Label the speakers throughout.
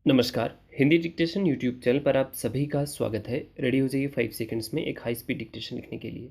Speaker 1: नमस्कार। Hindi dictation YouTube channel पर आप सभी का स्वागत है। रेडी हो जाइए 5 सेकंड्स में एक हाई स्पीड डिक्टेशन लिखने के लिए।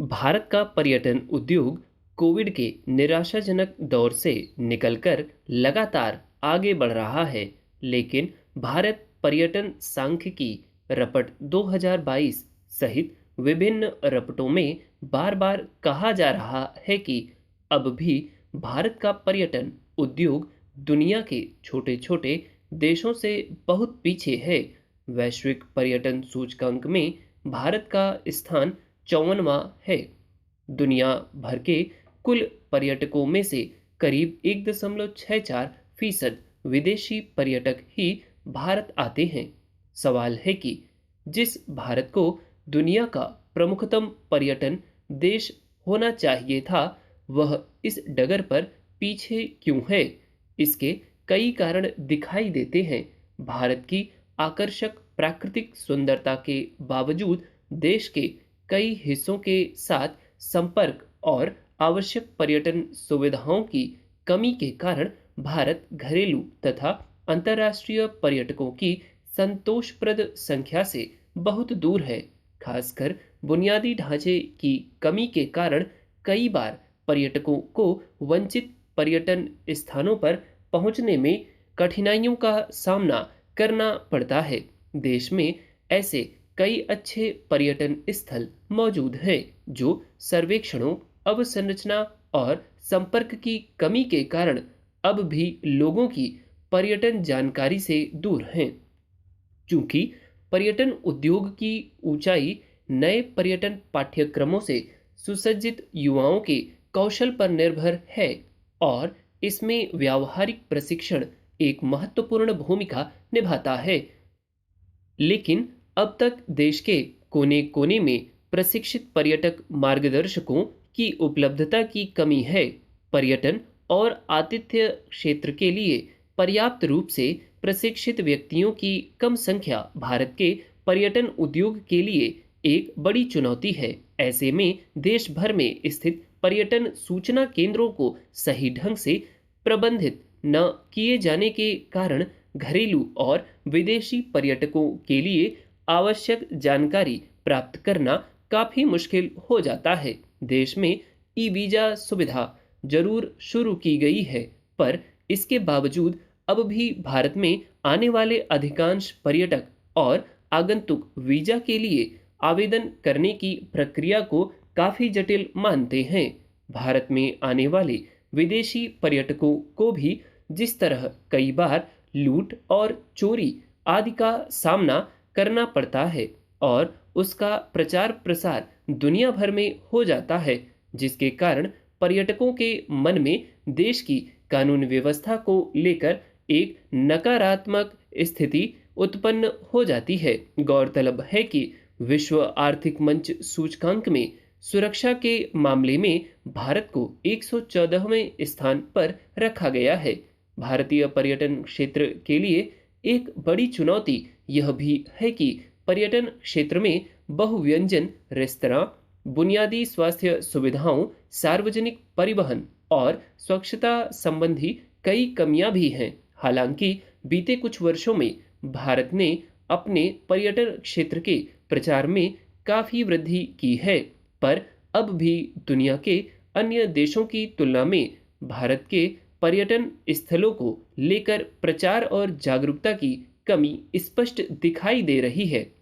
Speaker 1: भारत का पर्यटन उद्योग कोविड के निराशाजनक दौर से निकलकर लगातार आगे बढ़ रहा है, लेकिन भारत पर्यटन सांख्यिकी रपट 2022 सहित विभिन्न रपटों में बार-बार कहा जा रहा है कि अब भी भारत का पर्यटन उद्योग दुनिया के छोटे-छोटे देशों से बहुत पीछे है। वैश्विक पर्यटन सूचकांक में भारत का स्थान 54वां है। दुनिया भर के कुल पर्यटकों में से करीब 1.64% विदेशी पर्यटक ही भारत आते हैं। सवाल है कि जिस भारत को दुनिया का प्रमुखतम पर्यटन देश होना चाहिए था, वह इस डगर पर पीछे क्यों है? इसके कई कारण दिखाई देते हैं। भारत की आकर्षक प्राकृतिक सुंदरता के बावजूद देश के कई हिस्सों के साथ संपर्क और आवश्यक पर्यटन सुविधाओं की कमी के कारण भारत घरेलू तथा अंतर्राष्ट्रीय पर्यटकों की संतोषप्रद संख्या से बहुत दूर है। खासकर बुनियादी ढांचे की कमी के कारण कई बार पर्यटकों को वंचित पर्यटन स्थानों पर पहुंचने में कठिनाइयों का सामना करना पड़ता है। देश में ऐसे कई अच्छे पर्यटन स्थल मौजूद हैं जो सर्वेक्षणों, अवसंरचना और संपर्क की कमी के कारण अब भी लोगों की पर्यटन जानकारी से दूर हैं। चूंकि पर्यटन उद्योग की ऊंचाई नए पर्यटन पाठ्यक्रमों से सुसज्जित युवाओं के कौशल पर निर्भर है और इसमें व्यावहारिक प्रशिक्षण एक महत्वपूर्ण भूमिका निभाता है, लेकिन अब तक देश के कोने-कोने में प्रशिक्षित पर्यटक मार्गदर्शकों की उपलब्धता की कमी है। पर्यटन और आतिथ्य क्षेत्र के लिए पर्याप्त रूप से प्रशिक्षित व्यक्तियों की कम संख्या भारत के पर्यटन उद्योग के लिए एक बड़ी चुनौती है। ऐसे में देश भर में स्थित पर्यटन सूचना केंद्रों को सही ढंग से प्रबंधित न किए जाने के कारण घरेलू और विदेशी पर्यटकों के लिए आवश्यक जानकारी प्राप्त करना काफी मुश्किल हो जाता है। देश में ई वीजा सुविधा जरूर शुरू की गई है, पर इसके बावजूद अब भी भारत में आने वाले अधिकांश पर्यटक और आगंतुक वीजा के लिए आवेदन करने की प्रक्रिया को काफी जटिल मानते हैं। भारत में आने वाले विदेशी पर्यटकों को भी जिस तरह कई बार लूट और चोरी आदि का सामना करना पड़ता है और उसका प्रचार प्रसार दुनिया भर में हो जाता है, जिसके कारण पर्यटकों के मन में देश की कानून व्यवस्था को लेकर एक नकारात्मक स्थिति उत्पन्न हो जाती है। गौरतलब है कि विश्व आर्थिक मंच सूचकांक में सुरक्षा के मामले में भारत को 114वें स्थान पर रखा गया है। भारतीय पर्यटन क्षेत्र के लिए एक बड़ी चुनौती यह भी है कि पर्यटन क्षेत्र में बहुव्यंजन रेस्तरां, बुनियादी स्वास्थ्य सुविधाओं, सार्वजनिक परिवहन और स्वच्छता संबंधी कई कमियां भी हैं। हालांकि बीते कुछ वर्षों में भारत ने अपने पर्यटन क्षेत्र के प्रचार में काफी वृद्धि की है, पर अब भी दुनिया के अन्य देशों की तुलना में भारत के पर्यटन स्थलों को लेकर प्रचार और जागरूकता की कमी स्पष्ट दिखाई दे रही है।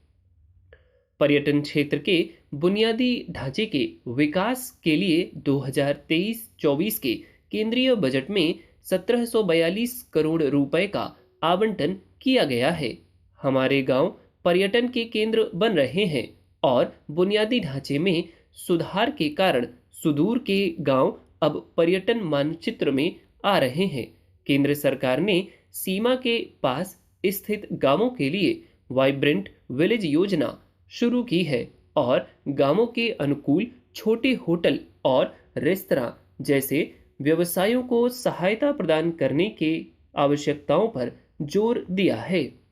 Speaker 1: पर्यटन क्षेत्र के बुनियादी ढांचे के विकास के लिए 2023-24 के केंद्रीय बजट में 1742 करोड़ रुपए का आवंटन किया गया है। हमारे गांव पर्यटन के केंद्र बन रहे हैं और बुनियादी ढांचे में सुधार के कारण सुदूर के गांव अब पर्यटन मानचित्र में आ रहे हैं। केंद्र सरकार ने सीमा के पास स्थित गांवों के लिए वाइब्रेंट विलेज योजना शुरू की है और गांवों के अनुकूल छोटे होटल और रेस्तरां जैसे व्यवसायों को सहायता प्रदान करने के आवश्यकताओं पर जोर दिया है।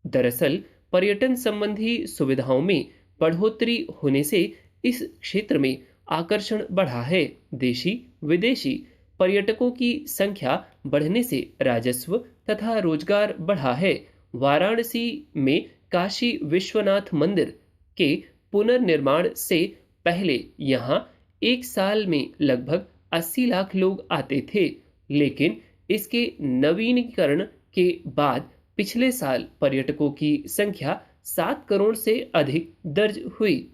Speaker 1: दरअसल पर्यटन संबंधी सुविधाओं में बढ़ोतरी होने से इस क्षेत्र में आकर्षण बढ़ा है। देशी विदेशी पर्यटकों की संख्या बढ़ने से राजस्व तथा रोजगार बढ़ा है। वाराणसी में काशी विश्वनाथ मंदिर के पुनर्निर्माण से पहले यहाँ एक साल में लगभग 80 लाख लोग आते थे, लेकिन इसके नवीनीकरण के बाद पिछले साल पर्यटकों की संख्या 7 करोड़ से अधिक दर्ज हुई।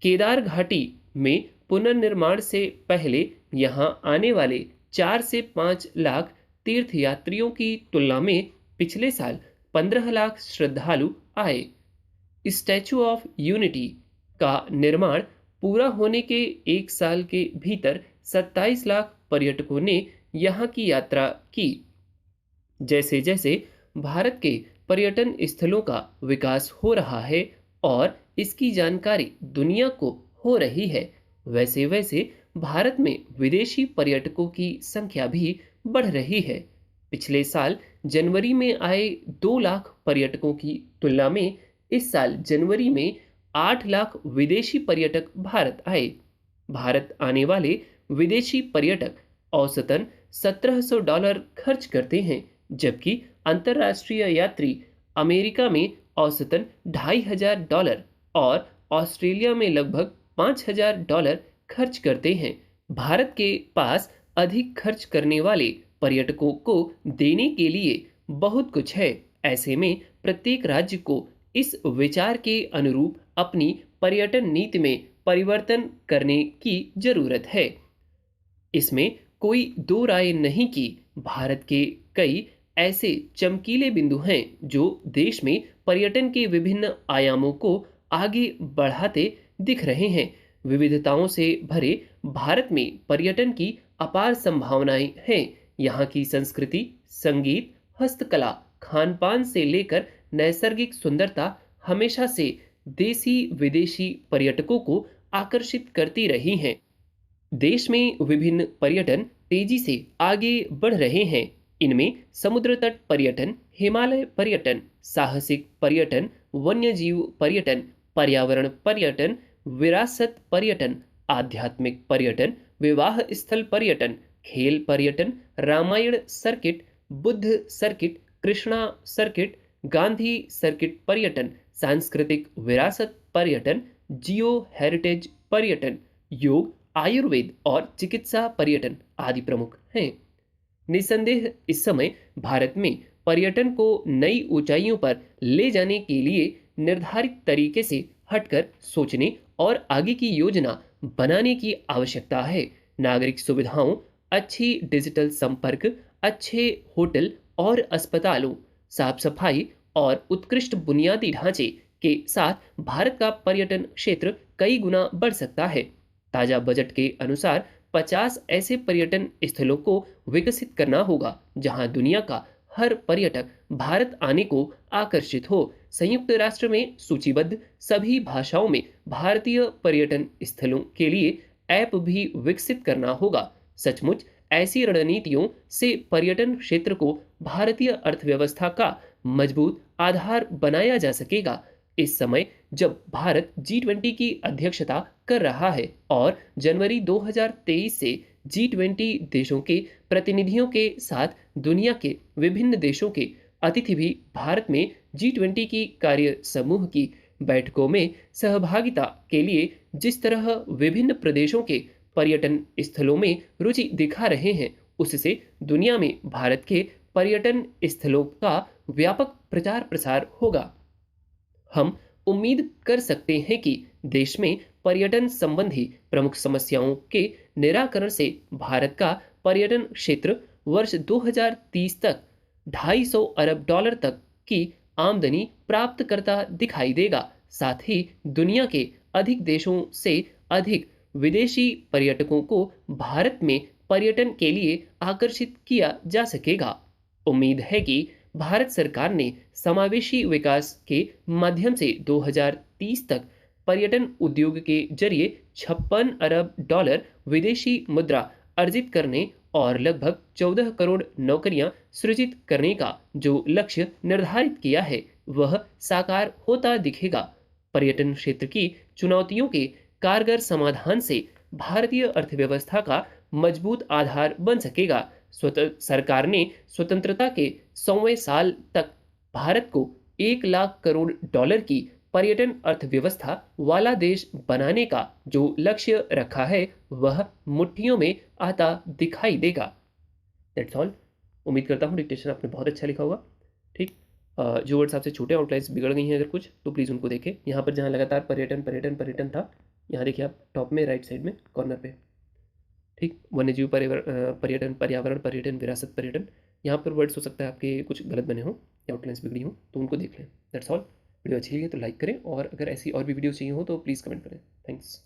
Speaker 1: केदार घाटी में पुनर्निर्माण से पहले यहां आने वाले 4 से 5 लाख तीर्थयात्रियों की तुलना में पिछले साल 15 लाख श्रद्धालु आए। स्टैचू ऑफ यूनिटी का निर्माण पूरा होने के एक साल के भीतर 27 लाख पर्यटकों ने यहाँ की यात्रा की। जैसे जैसे भारत के पर्यटन स्थलों का विकास हो रहा है और इसकी जानकारी दुनिया को हो रही है, वैसे वैसे भारत में विदेशी पर्यटकों की संख्या भी बढ़ रही है। पिछले साल जनवरी में आए 2 लाख पर्यटकों की तुलना में इस साल जनवरी में 8 लाख विदेशी पर्यटक भारत आए। भारत आने वाले विदेशी पर्यटक औसतन $1700 खर्च करते हैं, जबकि अंतर्राष्ट्रीय यात्री अमेरिका में औसतन $2500 और ऑस्ट्रेलिया में लगभग $5000 खर्च करते हैं। भारत के पास अधिक खर्च करने वाले पर्यटकों को देने के लिए बहुत कुछ है। ऐसे में प्रत्येक राज्य को इस विचार के अनुरूप अपनी पर्यटन नीति में परिवर्तन करने की जरूरत है। इसमें कोई दो राय नहीं कि भारत के कई ऐसे चमकीले बिंदु हैं जो देश में पर्यटन के विभिन्न आयामों को आगे बढ़ाते दिख रहे हैं। विविधताओं से भरे भारत में पर्यटन की अपार संभावनाएं हैं। यहाँ की संस्कृति, संगीत, हस्तकला, खान-पान से लेकर नैसर्गिक सुंदरता हमेशा से देसी विदेशी पर्यटकों को आकर्षित करती रही हैं। देश में विभिन्न पर्यटन तेजी से आगे बढ़ रहे हैं। इनमें समुद्र तट पर्यटन, हिमालय पर्यटन, साहसिक पर्यटन, वन्यजीव पर्यटन, पर्यावरण पर्यटन, विरासत पर्यटन, आध्यात्मिक पर्यटन, विवाह स्थल पर्यटन, खेल पर्यटन, Ramayana circuit, Buddha circuit, Krishna circuit, Gandhi circuit पर्यटन, सांस्कृतिक विरासत पर्यटन, जियो हेरिटेज पर्यटन, योग, आयुर्वेद और चिकित्सा पर्यटन आदि प्रमुख हैं। निसंदेह इस समय भारत में पर्यटन को नई ऊंचाइयों पर ले जाने के लिए निर्धारित तरीके से हटकर सोचने और आगे की योजना बनाने की आवश्यकता है। नागरिक सुविधाओं, अच्छी डिजिटल संपर्क, अच्छे होटल और अस्पतालों, साफ सफाई और उत्कृष्ट बुनियादी ढांचे के साथ भारत का पर्यटन क्षेत्र कई गुना बढ़ सकता है। ताजा बजट के अनुसार 50 ऐसे पर्यटन स्थलों को विकसित करना होगा जहां दुनिया का हर पर्यटक भारत आने को आकर्षित हो। संयुक्त राष्ट्र में सूचीबद्ध सभी भाषाओं में भारतीय पर्यटन स्थलों के लिए ऐप भी विकसित करना होगा। सचमुच ऐसी रणनीतियों से पर्यटन क्षेत्र को भारतीय अर्थव्यवस्था का मजबूत आधार बनाया जा सकेगा। इस समय जब भारत G20 की अध्यक्षता कर रहा है और जनवरी 2023 से G20 देशों के प्रतिनिधियों के साथ दुनिया के विभिन्न देशों के अतिथि भी भारत में G20 की कार्य समूह की बैठकों में सहभागिता के लिए जिस तरह विभिन्न प्रदेशों के पर्यटन स्थलों में रुचि दिखा रहे हैं, उससे दुनिया में भारत के पर्यटन स्थलों का व्यापक प्रचार प्रसार होगा। हम उम्मीद कर सकते हैं कि देश में पर्यटन संबंधी प्रमुख समस्याओं के निराकरण से भारत का पर्यटन क्षेत्र वर्ष 2030 तक $250 अरब तक की आमदनी प्राप्त करता दिखाई देगा। साथ ही दुनिया के अधिक देशों से अधिक विदेशी पर्यटकों को भारत में पर्यटन के लिए आकर्षित किया जा सकेगा। उम्मीद है कि भारत सरकार ने समावेशी विकास के माध्यम से 2030 तक पर्यटन उद्योग के जरिए $56 अरब विदेशी मुद्रा अर्जित करने और लगभग 14 करोड़ नौकरियां सृजित करने का जो लक्ष्य निर्धारित किया है, वह साकार होता दिखेगा। पर्यटन क्षेत्र की चुनौतियों के कारगर समाधान से भारतीय अर्थव्यवस्था का मजबूत आधार बन सकेगा। सरकार ने स्वतंत्रता के 100वें साल तक भारत को 1 लाख करोड़ डॉलर की पर्यटन अर्थव्यवस्था वाला देश बनाने का जो लक्ष्य रखा है वह मुट्ठियों में आता दिखाई देगा। That's all. उम्मीद करता हूँ डिक्टेशन आपने बहुत अच्छा लिखा होगा। ठीक। जो वर्ड्स आपसे छोटे आउटलाइंस बिगड़ गई हैं अगर कुछ तो प्लीज़ उनको देखें। यहाँ पर जहाँ लगातार पर्यटन पर्यटन पर्यटन था, यहाँ देखिए आप टॉप में राइट साइड में कॉर्नर पे, ठीक, वन्यजीव पर्यटन, पर्यावरण पर्यटन, विरासत पर्यटन, यहाँ पर वर्ड्स हो सकता है आपके कुछ गलत बने हों या आउटलाइंस बिगड़ी हों तो उनको देख लें। That's all. वीडियो अच्छी लगी तो लाइक करें और अगर ऐसी और भी वीडियो चाहिए हो तो प्लीज़ कमेंट करें। थैंक्स।